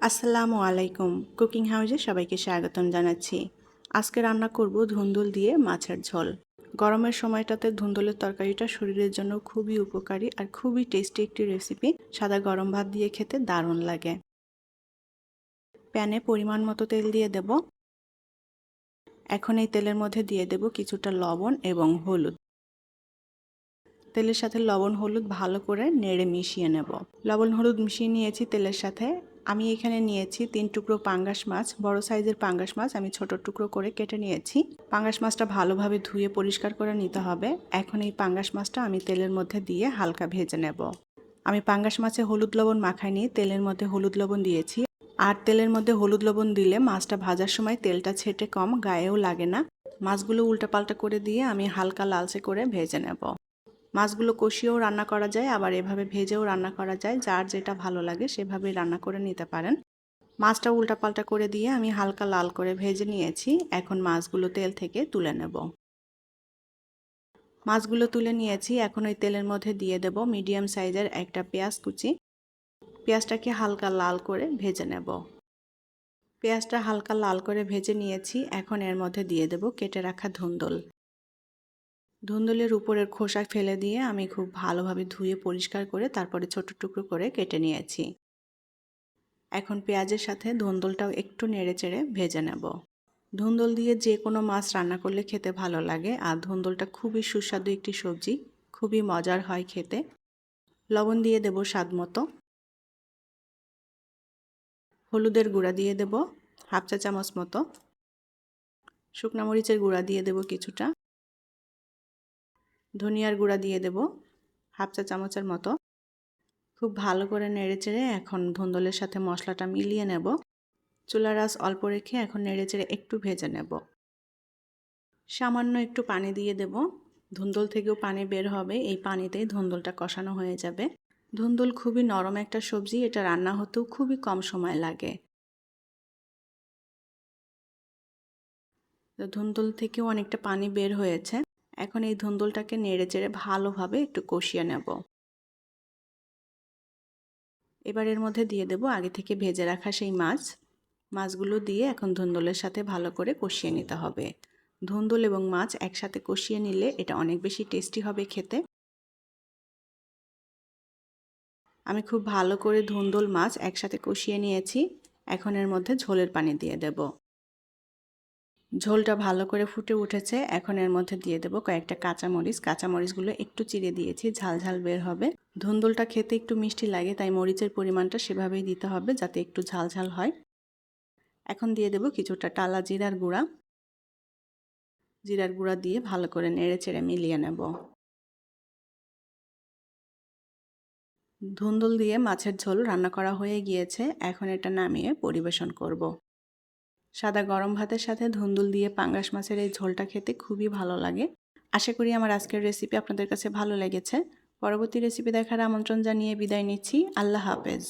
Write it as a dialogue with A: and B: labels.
A: আসসালামু আলাইকুম। কুকিং হাউসে সবাইকে স্বাগতম জানাচ্ছি। আজকে রান্না করব ধুন্দুল দিয়ে মাছের ঝোল। গরমের সময়টাতে ধুন্দুলের তরকারিটা শরীরের জন্য খুবই উপকারী আর খুবই টেস্টি একটি রেসিপি। সাদা গরম ভাত দিয়ে খেতে দারুণ লাগে। প্যানে পরিমাণ মতো তেল দিয়ে দেব। এখন এই তেলের মধ্যে দিয়ে দেব কিছুটা লবণ এবং হলুদ। তেলের সাথে লবণ হলুদ ভালো করে নেড়ে মিশিয়ে নেব। লবণ হলুদ মিশিয়ে নিয়েছি তেলের সাথে। আমি এখানে নিয়েছি 3 টুকরো পাঙ্গাস মাছ, বড় সাইজের পাঙ্গাস মাছ আমি ছোট টুকরো করে কেটে নিয়েছি। পাঙ্গাস মাছটা ভালোভাবে ধুয়ে পরিষ্কার করে নিতে হবে। এখন এই পাঙ্গাস মাছটা আমি তেলের মধ্যে দিয়ে হালকা ভেজে নেব। আমি পাঙ্গাস মাছে হলুদ লবণ মাখাইনি, তেলের মধ্যে হলুদ লবণ দিয়েছি। আর তেলের মধ্যে হলুদ লবণ দিলে মাছটা ভাজার সময় তেলটা ছেটে কম গায়েও লাগে না। মাছগুলো উল্টাপাল্টা করে দিয়ে আমি হালকা লালচে করে ভেজে নেব। মাছগুলো কষিয়েও রান্না করা যায়, আবার এভাবে ভেজেও রান্না করা যায়। যার যেটা ভালো লাগে সেভাবেই রান্না করে নিতে পারেন। মাছটা উল্টাপাল্টা করে দিয়ে আমি হালকা লাল করে ভেজে নিয়েছি। এখন মাছগুলো তেল থেকে তুলে নেব। মাছগুলো তুলে নিয়েছি। এখন ওই তেলের মধ্যে দিয়ে দেব মিডিয়াম সাইজের একটা পেঁয়াজ কুচি। পেঁয়াজটাকে হালকা লাল করে ভেজে নেব। পেঁয়াজটা হালকা লাল করে ভেজে নিয়েছি। এখন এর মধ্যে দিয়ে দেব কেটে রাখা ধুন্দুল। ধুন্দুলের উপরের খোসা ফেলে দিয়ে আমি খুব ভালোভাবে ধুয়ে পরিষ্কার করে তারপরে ছোট টুকরো করে কেটে নিয়েছি। এখন পেঁয়াজের সাথে ধুন্দুলটাও একটু নেড়েচেড়ে ভেজে নেব। ধুন্দুল দিয়ে যে কোনো মাছ রান্না করলে খেতে ভালো লাগে, আর ধুন্দুলটা খুবই সুস্বাদু একটি সবজি, খুবই মজার হয় খেতে। লবণ দিয়ে দেব স্বাদ মতো। হলুদের গুঁড়া দিয়ে দেব হাফ চা চামচ মতো। শুকনো মরিচের গুঁড়া দিয়ে দেব কিছুটা। ধনিয়ার গুঁড়া দিয়ে দেব হাফ চা চামচের মতো। খুব ভালো করে নেড়েচেড়ে এখন ধুন্দুলের সাথে মশলাটা মিলিয়ে নেব। চুলার আঁচ অল্প রেখে এখন নেড়েচেড়ে একটু ভেজে নেব। সামান্য একটু পানি দিয়ে দেব। ধুন্দুল থেকেও পানি বের হবে, এই পানিতেই ধুন্দুলটা কষানো হয়ে যাবে। ধুন্দুল খুবই নরম একটা সবজি, এটা রান্না হতেও খুবই কম সময় লাগে। ধুন্দুল থেকেও অনেকটা পানি বের হয়েছে। এখন এই ধুন্দুলটাকে নেড়েচেড়ে ভালোভাবে একটু কষিয়ে নেব। এবার এর মধ্যে দিয়ে দেব আগে থেকে ভেজে রাখা সেই মাছগুলো দিয়ে এখন ধুন্দুলের সাথে ভালো করে কষিয়ে নিতে হবে। ধুন্দুল এবং মাছ একসাথে কষিয়ে নিলে এটা অনেক বেশি টেস্টি হবে খেতে। আমি খুব ভালো করে ধুন্দুল মাছ একসাথে কষিয়ে নিয়েছি। এখন এর মধ্যে ঝোলের পানি দিয়ে দেব। ঝোলটা ভালো করে ফুটে উঠেছে। এখন এর মধ্যে দিয়ে দেব কয়েকটা কাঁচামরিচ। কাঁচামরিচগুলো একটু চিড়ে দিয়েছি, ঝাল ঝাল বের হবে। ধুন্দুলটা খেতে একটু মিষ্টি লাগে, তাই মরিচের পরিমাণটা সেভাবেই দিতে হবে যাতে একটু ঝাল ঝাল হয়। এখন দিয়ে দেব কিছুটা টালা জিরার গুঁড়া। জিরার গুঁড়া দিয়ে ভালো করে নেড়েচেড়ে মিলিয়ে নেব। ধুন্দুল দিয়ে মাছের ঝোল রান্না করা হয়ে গিয়েছে। এখন এটা নামিয়ে পরিবেশন করব। সাদা গরম ভাতের সাথে ধুন্দুল দিয়ে পাঙ্গাস মাছের এই ঝোলটা খেতে খুবই ভালো লাগে। আশা করি আমার আজকের রেসিপি আপনাদের কাছে ভালো লেগেছে। পরবর্তী রেসিপি দেখার আমন্ত্রণ জানিয়ে বিদায় নিচ্ছি। আল্লাহ হাফেজ।